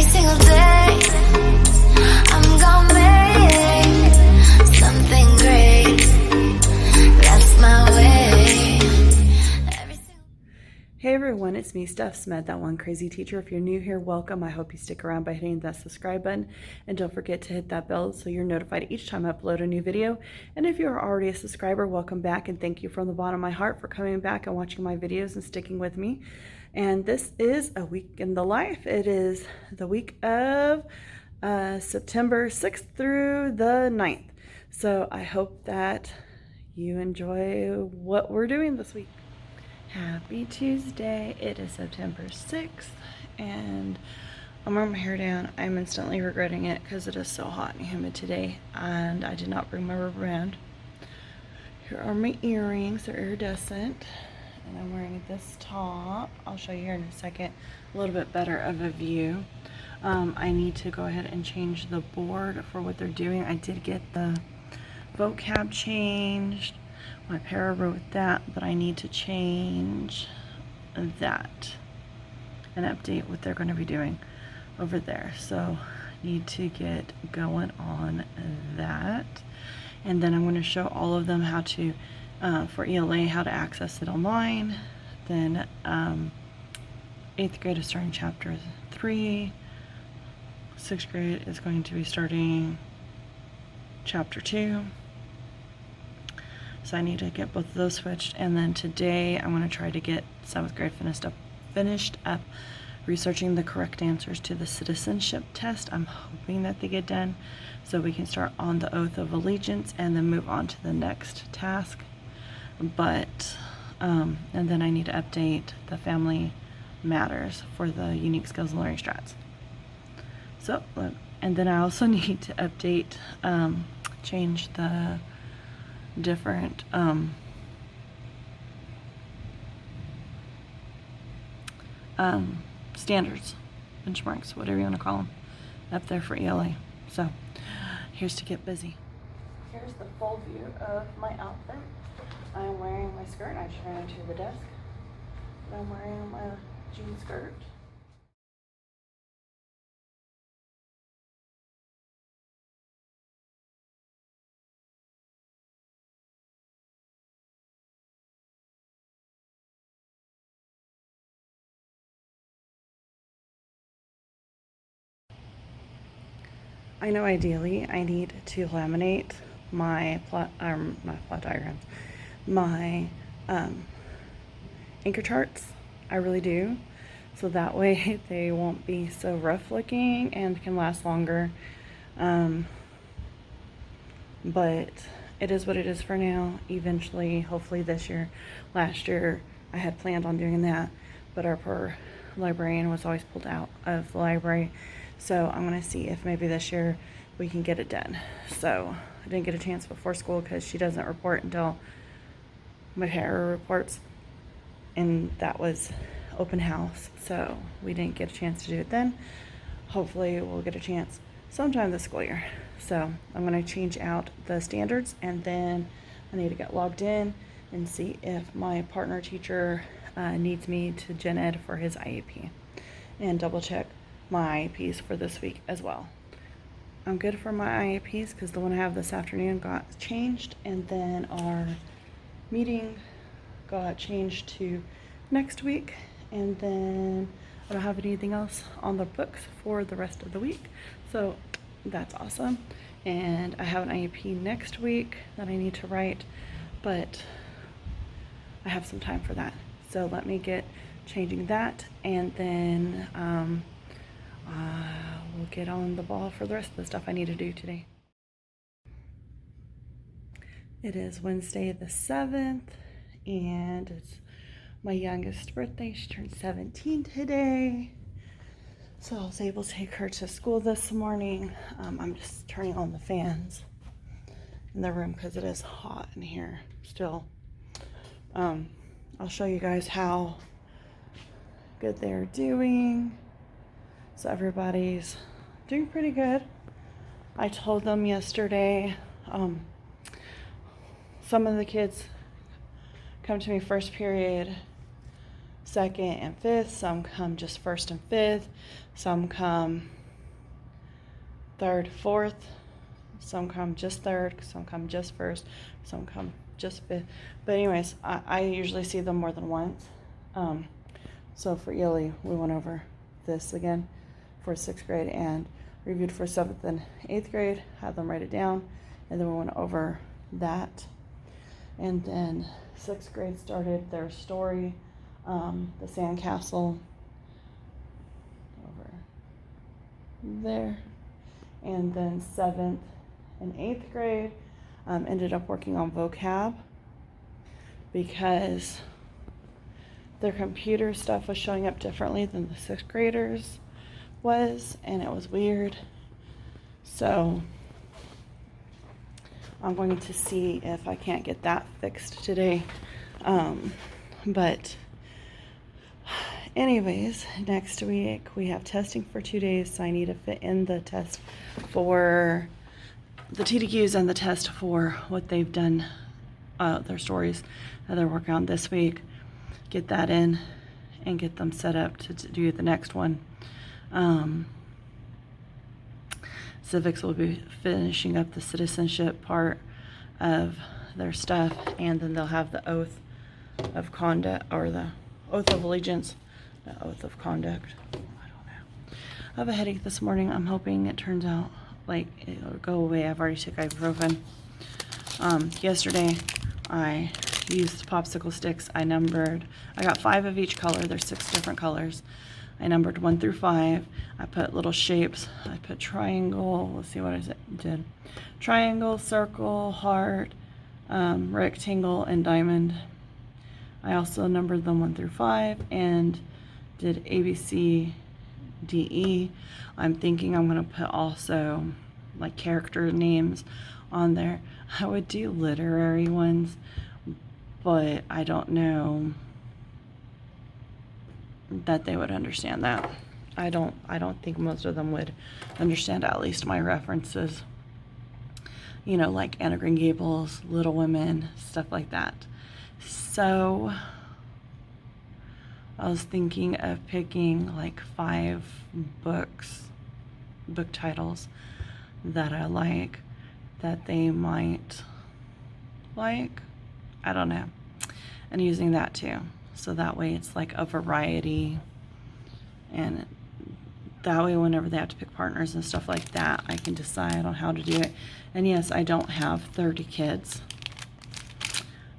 single day I'm gonna make something great. That's my way. Hey everyone, it's me, Steph Smith, that one crazy teacher. If you're new here, welcome. I hope you stick around by hitting that subscribe button, and don't forget to hit that bell so you're notified each time I upload a new video. And if you're already a subscriber, welcome back, and thank you from the bottom of my heart for coming back and watching my videos and sticking with me. And this is a week in the life. It is the week of September 6th through the 9th. So I hope that you enjoy what we're doing this week. Happy Tuesday. It is September 6th and I'm wearing my hair down. I'm instantly regretting it because it is so hot and humid today and I did not bring my rubber band. Here are my earrings. They're iridescent and I'm wearing this top. I'll show you here in a second a little bit better of a view. I need to go ahead and change the board for what they're doing. I did get the vocab changed. My para wrote that, but I need to change that and update what they're going to be doing over there. So need to get going on that. And then I'm going to show all of them how to, for ELA, how to access it online. Then 8th grade is starting chapter 3. 6th grade is going to be starting chapter 2. So I need to get both of those switched, and then today I'm going to try to get 7th grade finished up researching the correct answers to the citizenship test. I'm hoping that they get done so we can start on the oath of allegiance and then move on to the next task. But and then I need to update the family matters for the unique skills and learning strats. So, and then I also need to update, change the different standards, benchmarks, whatever you want to call them, up there for ELA. So here's to get busy. Here's the full view of my outfit. I'm wearing my skirt. I just ran into the desk. I'm wearing my jean skirt. I know ideally I need to laminate my plot diagrams, my anchor charts. I really do, so that way they won't be so rough looking and can last longer. But it is what it is for now. Eventually, hopefully this year. Last year I had planned on doing that, but our poor librarian was always pulled out of the library. So I'm going to see if maybe this year we can get it done. So I didn't get a chance before school because she doesn't report until my para reports, and that was open house. So we didn't get a chance to do it then. Hopefully we'll get a chance sometime this school year. So I'm going to change out the standards, and then I need to get logged in and see if my partner teacher needs me to gen ed for his IEP, and double check my IEPs for this week as well. I'm good for my IEPs because the one I have this afternoon got changed, and then our meeting got changed to next week, and then I don't have anything else on the books for the rest of the week, so that's awesome. And I have an IEP next week that I need to write, but I have some time for that, so let me get changing that, and then we'll get on the ball for the rest of the stuff I need to do today. It is Wednesday the 7th, and it's my youngest birthday. She turned 17 today, so I was able to take her to school this morning. I'm just turning on the fans in the room because it is hot in here still. I'll show you guys how good they're doing. So everybody's doing pretty good. I told them yesterday, some of the kids come to me first period, second and fifth. Some come just first and fifth. Some come third, fourth. Some come just third, some come just first, some come just fifth. But anyways, I usually see them more than once. So for Ely, we went over this again for 6th grade and reviewed for 7th and 8th grade, had them write it down, and then we went over that. And then 6th grade started their story, the sandcastle over there. And then 7th and 8th grade ended up working on vocab because their computer stuff was showing up differently than the 6th graders was, and it was weird. So I'm going to see if I can't get that fixed today. But anyways, next week we have testing for 2 days, so I need to fit in the test for the TDQs and the test for what they've done, their stories that they're working on this week. Get that in and get them set up to do the next one. Civics will be finishing up the citizenship part of their stuff, and then they'll have the oath of conduct, or the oath of allegiance, the oath of conduct. I don't know. I have a headache this morning. I'm hoping it turns out like it'll go away. I've already took ibuprofen. Yesterday I used popsicle sticks. I got 5 of each color. There's 6 different colors. I numbered 1 through 5. I put little shapes. I put triangle. Let's see what I did. Triangle, circle, heart, rectangle, and diamond. I also numbered them 1 through 5 and did A, B, C, D, E. I'm thinking I'm going to put also like character names on there. I would do literary ones, but I don't know that they would understand that. I don't think most of them would understand at least my references. You know, like Anna Green Gables, Little Women, stuff like that. So I was thinking of picking like 5 book titles that I like, that they might like. I don't know. And using that too. So that way it's like a variety, and that way whenever they have to pick partners and stuff like that, I can decide on how to do it. And yes, I don't have 30 kids.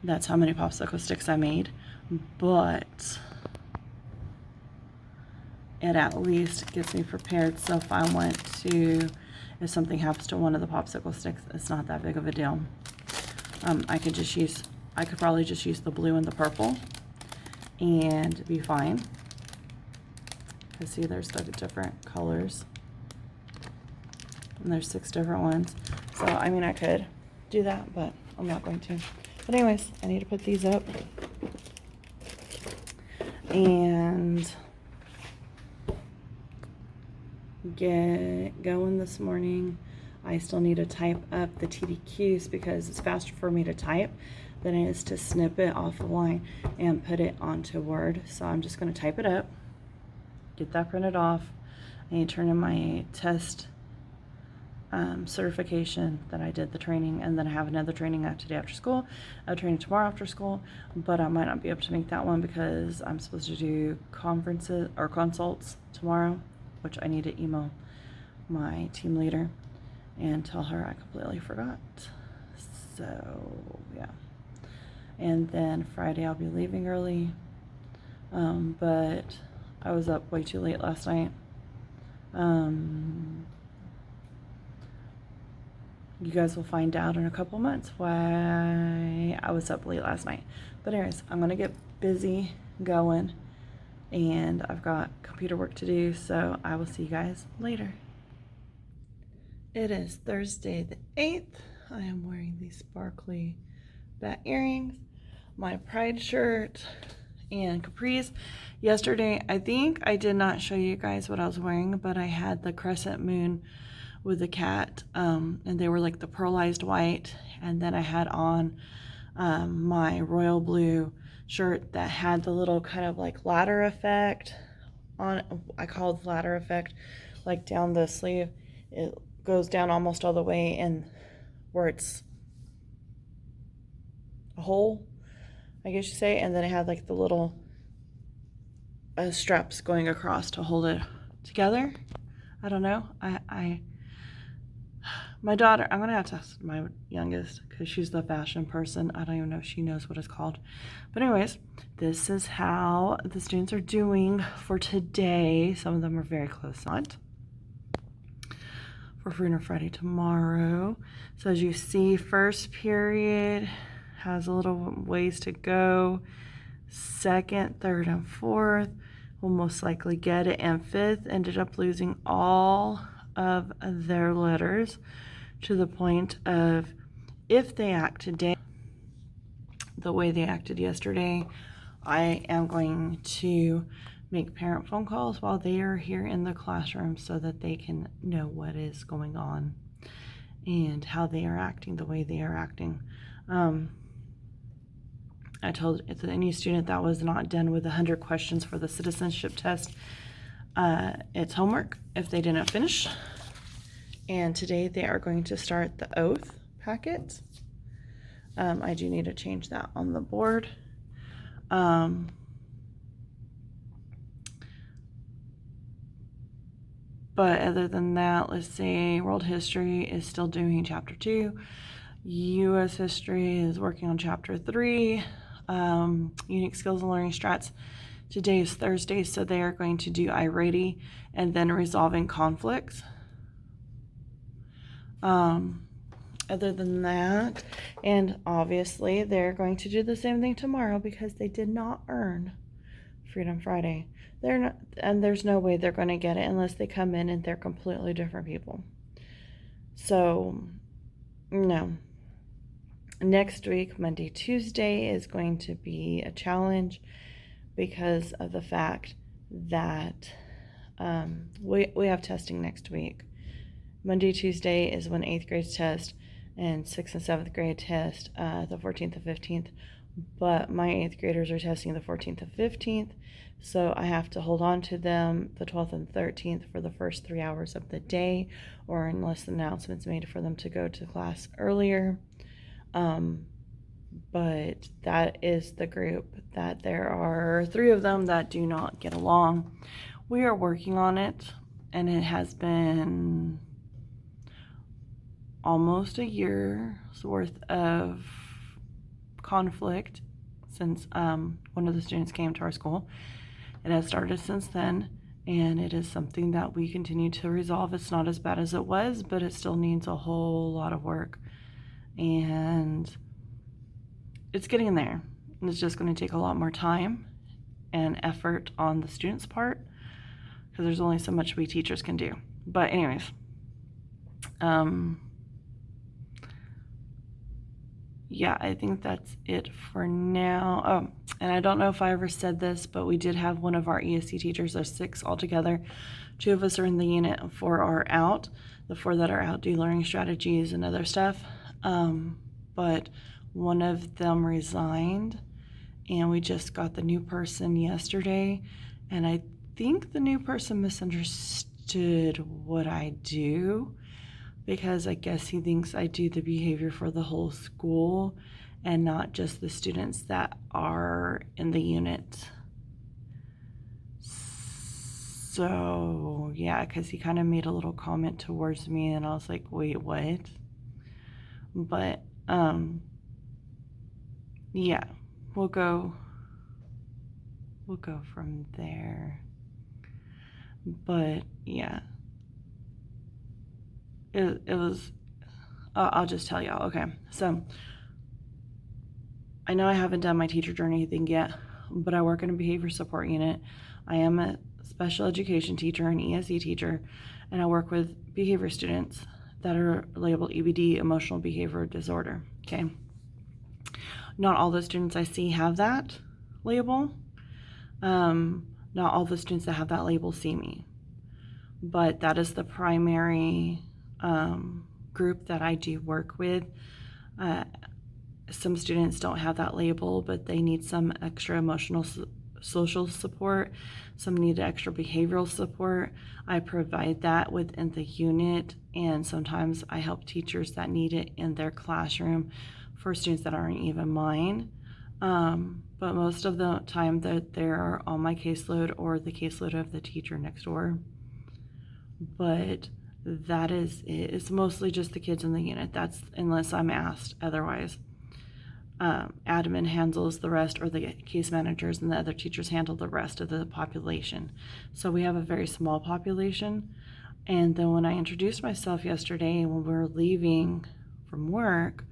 That's how many popsicle sticks I made. But it at least gets me prepared. So if something happens to one of the popsicle sticks, it's not that big of a deal. I could probably just use the blue and the purple and be fine. Because see, there's like different colors. And there's 6 different ones. So, I mean, I could do that, but I'm not going to. But anyways, I need to put these up. And get going this morning. I still need to type up the TDQs because it's faster for me to type than it is to snip it off the line and put it onto Word. So I'm just going to type it up, get that printed off. I need to turn in my test certification that I did the training, and then I have another training today after school, a training tomorrow after school, but I might not be able to make that one because I'm supposed to do conferences or consults tomorrow, which I need to email my team leader and tell her I completely forgot. So yeah. And then Friday I'll be leaving early, but I was up way too late last night. You guys will find out in a couple months why I was up late last night. But anyways, I'm going to get busy going, and I've got computer work to do, so I will see you guys later. It is Thursday the 8th. I am wearing these sparkly bat earrings, my pride shirt, and capris. Yesterday, I think I did not show you guys what I was wearing, but I had the crescent moon with the cat, and they were like the pearlized white, and then I had on my royal blue shirt that had the little kind of like ladder effect on, I call it ladder effect, like down the sleeve. goes down almost all the way, and where it's a hole, I guess you say, and then it had like the little straps going across to hold it together. I don't know. My daughter, I'm gonna have to ask my youngest because she's the fashion person. I don't even know if she knows what it's called. But anyways, this is how the students are doing for today. Some of them are very close on it. For Freedom Friday tomorrow. So as you see, first period has a little ways to go. Second, third, and fourth will most likely get it, and fifth ended up losing all of their letters to the point of, if they act today the way they acted yesterday, I am going to make parent phone calls while they are here in the classroom so that they can know what is going on and how they are acting the way they are acting. I told any student that was not done with 100 questions for the citizenship test, it's homework if they didn't finish. And today they are going to start the oath packet. I do need to change that on the board. But other than that, let's see, world history is still doing chapter 2. U.S. history is working on chapter 3. Unique skills and learning strats. Today is Thursday, so they are going to do iReady and then resolving conflicts. Other than that, and obviously they're going to do the same thing tomorrow because they did not earn Freedom Friday. They're not, and there's no way they're going to get it unless they come in and they're completely different people. So, no. Next week, Monday, Tuesday, is going to be a challenge because of the fact that we have testing next week. Monday, Tuesday is when 8th grade test and 6th and 7th grade test the 14th and 15th. But my 8th graders are testing the 14th and 15th, so I have to hold on to them the 12th and 13th for the first 3 hours of the day, or unless the announcement's made for them to go to class earlier. But that is the group that there are 3 of them that do not get along. We are working on it, and it has been almost a year's worth of conflict since one of the students came to our school. It has started since then, and it is something that we continue to resolve. It's not as bad as it was, but it still needs a whole lot of work, and it's getting there. And it's just going to take a lot more time and effort on the students' part because there's only so much we teachers can do. But anyways, yeah, I think that's it for now. Oh, and I don't know if I ever said this, but we did have one of our ESC teachers. There's 6 altogether. 2 of us are in the unit, 4 are out. The 4 that are out do learning strategies and other stuff. But one of them resigned, and we just got the new person yesterday. And I think the new person misunderstood what I do, because I guess he thinks I do the behavior for the whole school and not just the students that are in the unit. So, yeah, because he kind of made a little comment towards me, and I was like, wait, what? But, yeah, we'll go from there. But, yeah. It was, I'll just tell y'all. Okay, so I know I haven't done my teacher journey thing yet, but I work in a behavior support unit. I am a special education teacher, an ESE teacher, and I work with behavior students that are labeled EBD, emotional behavior disorder. Okay, not all the students I see have that label. Not all the students that have that label see me, but that is the primary group that I do work with. Some students don't have that label, but they need some extra emotional social support, some need extra behavioral support. I provide that within the unit, and sometimes I help teachers that need it in their classroom for students that aren't even mine. But most of the time that they are on my caseload or the caseload of the teacher next door. But that is it. It's mostly just the kids in the unit. That's unless I'm asked otherwise. Admin handles the rest, or the case managers and the other teachers handle the rest of the population. So we have a very small population. And then when I introduced myself yesterday when we were leaving from work,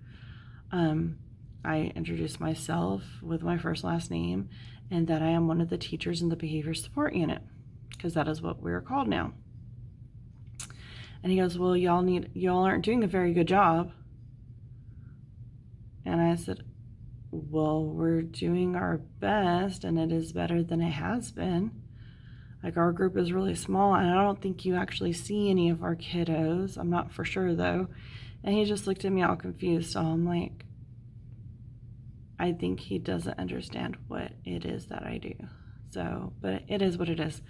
I introduced myself with my first last name and that I am one of the teachers in the behavior support unit, because that is what we're called now. And he goes, well, y'all aren't doing a very good job. And I said, well, we're doing our best, and it is better than it has been. Like, our group is really small, and I don't think you actually see any of our kiddos. I'm not for sure, though. And he just looked at me all confused. So I'm like, I think he doesn't understand what it is that I do. So, but it is what it is.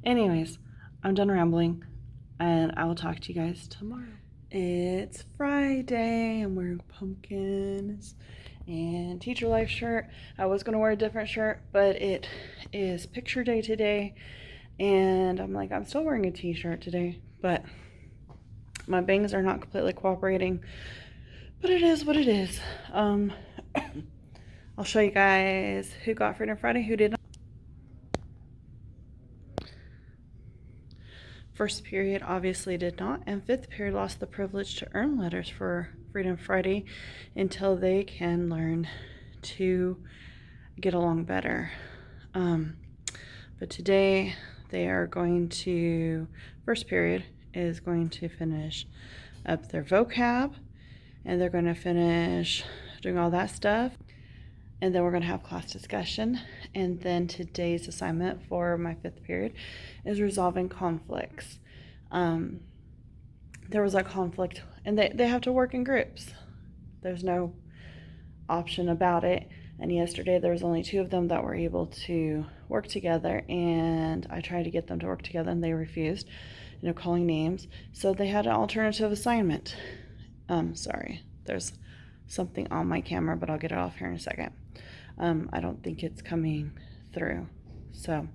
Anyways, I'm done rambling, and I will talk to you guys tomorrow. It's Friday. I'm wearing pumpkins and Teacher Life shirt. I was going to wear a different shirt, but it is picture day today, and I'm like, I'm still wearing a t-shirt today, but my bangs are not completely cooperating, but it is what it is. I'll show you guys who got Freedom Friday, who did not. First period obviously did not, and fifth period lost the privilege to earn letters for Freedom Friday until they can learn to get along better. But today they are going to, first period is going to finish up their vocab, and they're going to finish doing all that stuff. And then we're going to have class discussion. And then today's assignment for my fifth period is resolving conflicts. There was a conflict, and they have to work in groups. There's no option about it. And yesterday there was only 2 of them that were able to work together, and I tried to get them to work together, and they refused, calling names. So they had an alternative assignment. Sorry, there's something on my camera, but I'll get it off here in a second. I don't think it's coming through. So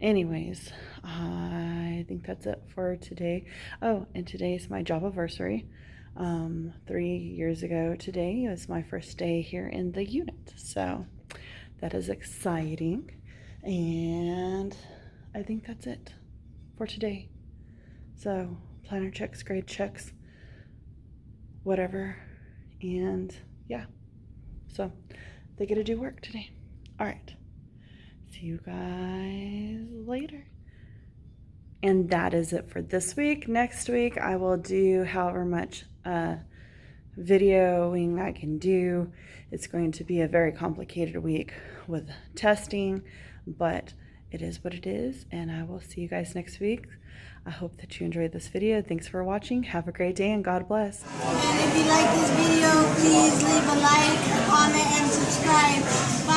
anyways, I think that's it for today. Oh, and today is my job anniversary. 3 years ago today was my first day here in the unit. So that is exciting. And I think that's it for today. So planner checks, grade checks, whatever. And yeah, so they get to do work today. All right, see you guys later. And that is it for this week. Next week I will do however much videoing I can do. It's going to be a very complicated week with testing, but it is what it is, and I will see you guys next week. I hope that you enjoyed this video. Thanks for watching. Have a great day, and God bless. And if you like this video, please leave a like, comment, and subscribe. Bye.